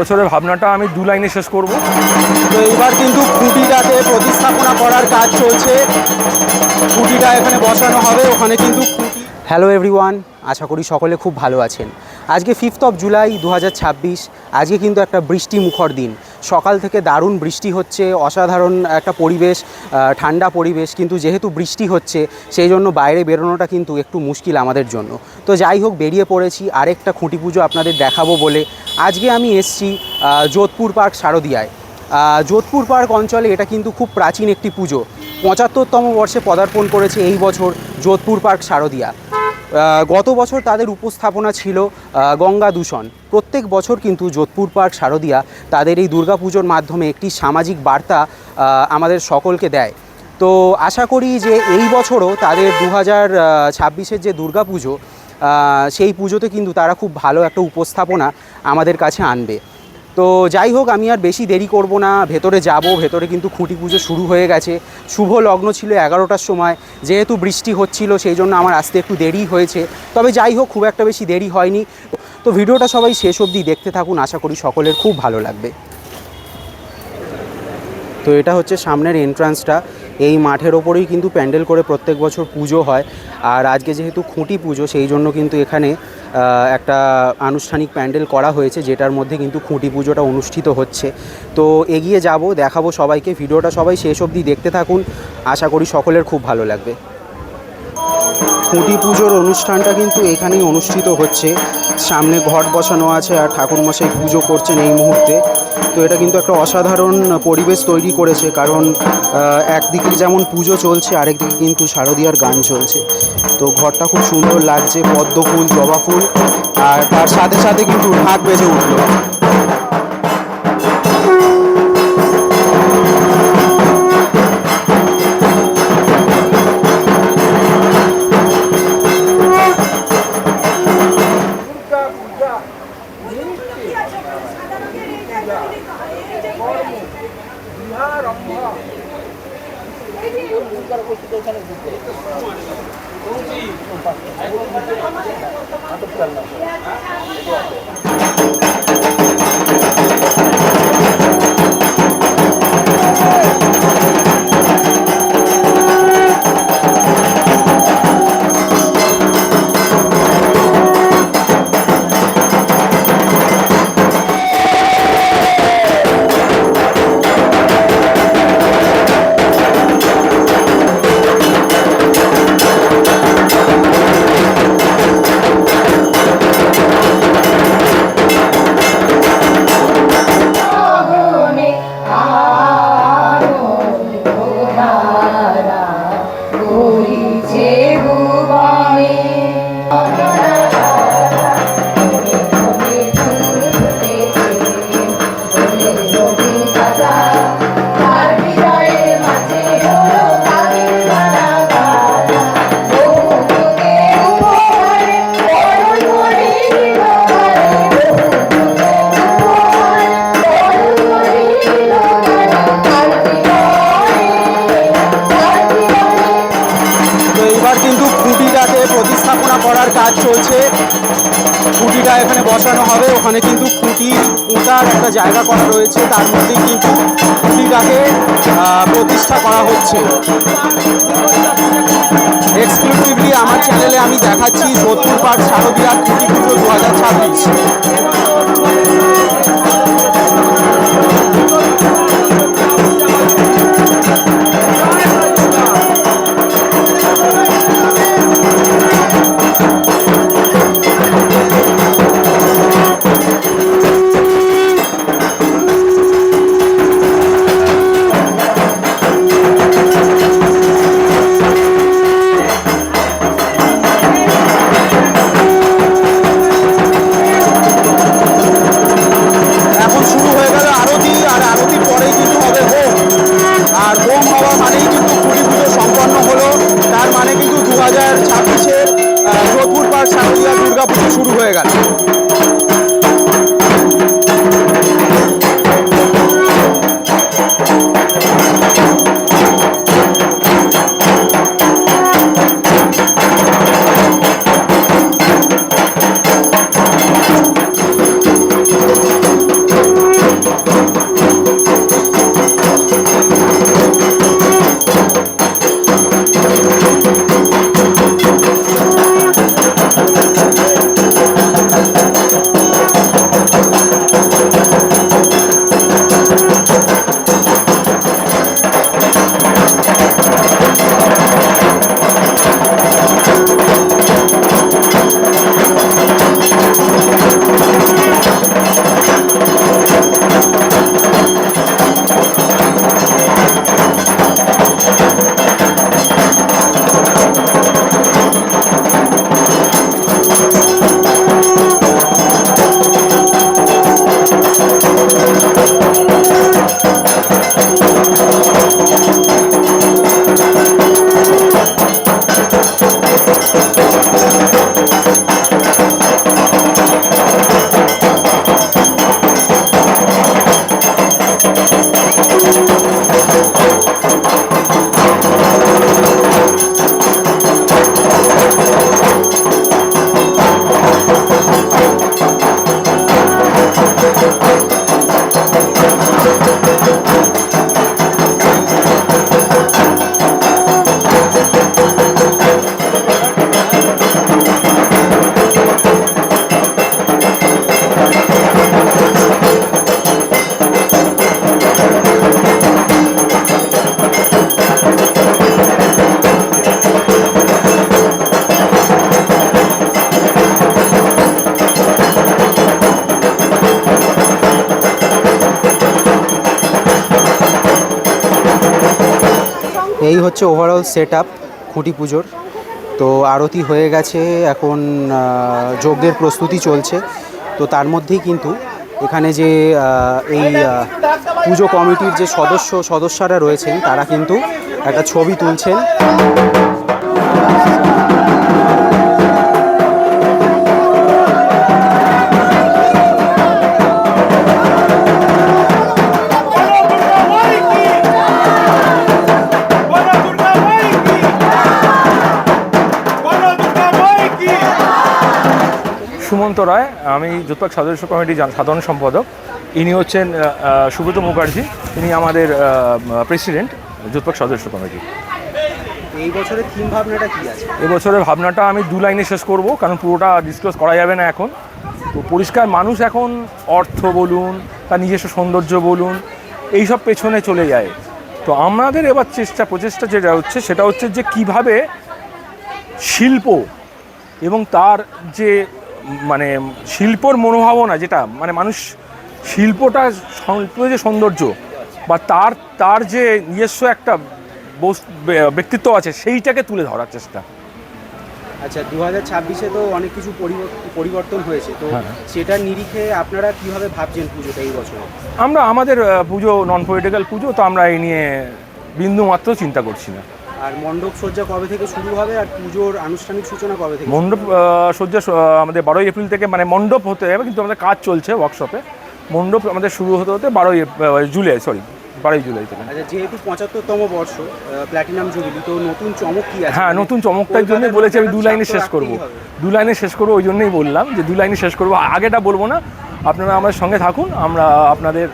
বছরের ভাবনাটা আমি 2 লাইনে শেষ করব। তো এইবার কিন্তু খুঁটিটাকে প্রতিস্থাপনা করার কাজ চলছে। খুঁটিটা এখানে বসানো হবে, ওখানে কিন্তু খুঁটি। হ্যালো এভরিওয়ান, আশা করি সকলে খুব ভালো আছেন। আজকে 5th of July 2026। আজকে কিন্তু একটা বৃষ্টি মুখর দিন। সকাল থেকে দারুণ বৃষ্টি হচ্ছে, অসাধারণ একটা পরিবেশ, ঠান্ডা পরিবেশ। কিন্তু যেহেতু বৃষ্টি হচ্ছে সেই জন্য বাইরে বেরোনোটা কিন্তু একটু মুশকিল আমাদের জন্য। তো যাই হোক, বেরিয়ে পড়েছি আরেকটা খুঁটি পুজো আপনাদের দেখাবো বলে। আজকে আমি এসছি যোধপুর পার্ক শারদিয়ায়। যোধপুর পার্ক অঞ্চলে এটা কিন্তু খুব প্রাচীন একটি পুজো। 75তম বর্ষে পদার্পণ করেছে এই বছর যোধপুর পার্ক শারদিয়া। গত বছর তাদের উপস্থাপনা ছিল গঙ্গা দূষণ। প্রত্যেক বছর কিন্তু যোধপুর পার্ক শারদিয়া তাদের এই দুর্গাপুজোর মাধ্যমে একটি সামাজিক বার্তা আমাদের সকলকে দেয়। তো আশা করি যে এই বছরও তাদের 2026-এর যে দুর্গাপুজো, সেই পুজোতে কিন্তু তারা খুব ভালো একটা উপস্থাপনা আমাদের কাছে আনবে। তো যাই হোক, আমি আর বেশি দেরি করব না, ভেতরে যাব। ভেতরে কিন্তু খুঁটি পুজো শুরু হয়ে গেছে। শুভ লগ্ন ছিল 11টার সময়। যেহেতু বৃষ্টি হচ্ছিল সেই জন্য আমার আসতে একটু দেরি হয়েছে। তবে যাই হোক, খুব একটা বেশি দেরি হয়নি। তো ভিডিওটা সবাই শেষ অবধি দেখতে থাকুন, আশা করি সকলের খুব ভালো লাগবে। তো এটা হচ্ছে সামনের এন্ট্রান্সটা। এই মাঠের ওপরেই কিন্তু প্যান্ডেল করে প্রত্যেক বছর পুজো হয়। আর আজকে যেহেতু খুঁটি পুজো সেই জন্য কিন্তু এখানে একটা আনুষ্ঠানিক প্যান্ডেল করা হয়েছে, যেটার মধ্যে কিন্তু খুঁটি পুজোটা অনুষ্ঠিত হচ্ছে। তো এগিয়ে যাব, দেখাবো সবাইকে। ভিডিওটা সবাই শেষ অবধি দেখতে থাকুন, আশা করি সকলের খুব ভালো লাগবে। খুঁটি পুজোর অনুষ্ঠানটা কিন্তু এখানেই অনুষ্ঠিত হচ্ছে। সামনে ঘট বসানো আছে আর ঠাকুরমশাই পুজো করছেন এই মুহূর্তে। তো এটা কিন্তু একটা অসাধারণ পরিবেশ তৈরি করেছে, কারণ একদিকে যেমন পুজো চলছে আরেকদিকে কিন্তু শারদীয়ার গান চলছে। তো ঘরটা খুব সুন্দর লাগছে, পদ্ম ফুল, জবা ফুল, আর তার সাথে সাথে কিন্তু ঢাক বেজে উঠল। প্রতিস্থাপনা করার কাজ চলছে। খুঁটিটা এখানে বসানো হবে, ওখানে কিন্তু খুঁটি পোঁতার একটা জায়গা করা রয়েছে, তার মধ্যে কিন্তু খুঁটিটাকে প্রতিষ্ঠা করা হচ্ছে। এক্সক্লুসিভলি আমার চ্যানেলে আমি দেখাচ্ছি যোধপুর পার্ক শারদীয়া খুঁটি পুজো 2026। হচ্ছে ওভারঅল সেট আপ খুঁটি পুজোর। তো আরতি হয়ে গেছে, এখন যজ্ঞের প্রস্তুতি চলছে। তো তার মধ্যেই কিন্তু এখানে যে এই পুজো কমিটির যে সদস্যরা রয়েছেন তারা কিন্তু একটা ছবি তুলছেন। সুমন্ত রায়, আমি যুতপাক সদস্য কমিটির সাধারণ সম্পাদক। ইনি হচ্ছেন সুব্রত মুখার্জি, ইনি আমাদের প্রেসিডেন্ট যুতপাক সদস্য কমিটি। এই বছরের থিম ভাবনাটা কি আছে? এবছরের ভাবনাটা আমি 2 লাইনে শেষ করব, কারণ পুরোটা ডিসক্লোজ করা যাবে না এখন। তো পরিষ্কার মানুষ এখন অর্থ বলুন, তার নিজস্ব সৌন্দর্য বলুন, এইসব পেছনে চলে যায়। তো আমাদের এবার প্রচেষ্টা যেটা হচ্ছে সেটা হচ্ছে যে কিভাবে শিল্প এবং তার যে মানে শিল্পর মনোভাবনা, যেটা মানে মানুষ শিল্পটা যে সৌন্দর্য বা তার যে নিজস্ব একটা ব্যক্তিত্ব আছে, সেইটাকে তুলে ধরার চেষ্টা। আচ্ছা, 2026-এ তো অনেক কিছু পরিবর্তন হয়েছে, তো সেটার নিরিখে আপনারা কিভাবে ভাবছেন পুজোটা এই বছর? আমরা আমাদের পুজো নন পলিটিক্যাল পুজো, তো আমরা এই নিয়ে বিন্দু মাত্র চিন্তা করছি না। আর মণ্ডপ সজ্জা কবে থেকে শুরু হবে আর পুজোর আনুষ্ঠানিক সূচনা কবে থেকে? মণ্ডপ সজ্জা আমাদের 12ই এপ্রিল থেকে, মানে মণ্ডপ হতে যাবে, কিন্তু আমাদের কাজ চলছে ওয়ার্কশপে। মণ্ডপ আমাদের শুরু হতে 12ই জুলাই থেকে। আচ্ছা, যেহেতু 75তম বর্ষ প্ল্যাটিনাম জুবিলি, তো নতুন চমক কি আছে? হ্যাঁ, নতুন চমকটার জন্যই বলেছি আমি 2 লাইনে শেষ করব। 2 লাইনে শেষ করবো, ওই জন্যই বললাম যে 2 লাইনে শেষ করবো, আগেটা বলবো না। আপনারা আমাদের সঙ্গে থাকুন, আমরা আপনাদের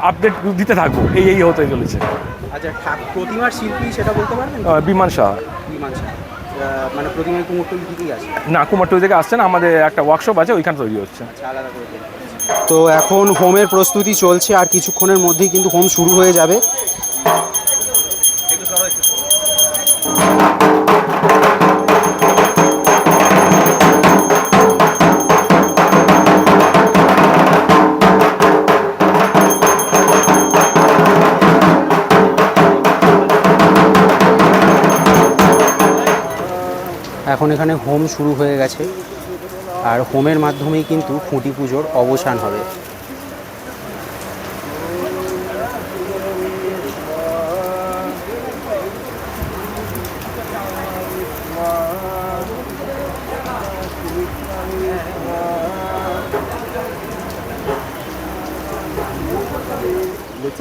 আপডেট দিতে থাকবো এই হতে চলেছে। আচ্ছা, প্রতিমার শিল্পী সেটা বলতে পারবেন? বিমান সাহা। মানে প্রতিমায় কুমোরটুলি থেকেই আসে? না, কুমারটুলি থেকে আসছে না, আমাদের একটা ওয়ার্কশপ আছে, ওইখানে তৈরি হচ্ছে। আচ্ছা, আলাদা করে। তো এখন হোমের প্রস্তুতি চলছে, আর কিছুক্ষণের মধ্যেই কিন্তু হোম শুরু হয়ে যাবে। এখন এখানে হোম শুরু হয়ে গেছে, আর হোমের মাধ্যমেই কিন্তু খুঁটি পুজোর অবসান হবে।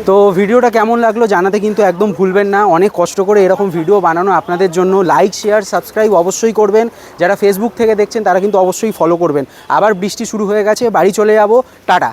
তো ভিডিওটা কেমন লাগলো জানাতে কিন্তু একদম ভুলবেন না। অনেক কষ্ট করে এরকম ভিডিও বানানো আপনাদের জন্য। লাইক, শেয়ার, সাবস্ক্রাইব অবশ্যই করবেন। যারা ফেসবুক থেকে দেখছেন তারা কিন্তু অবশ্যই ফলো করবেন। আবার বৃষ্টি শুরু হয়ে গেছে, বাড়ি চলে যাব, টাটা।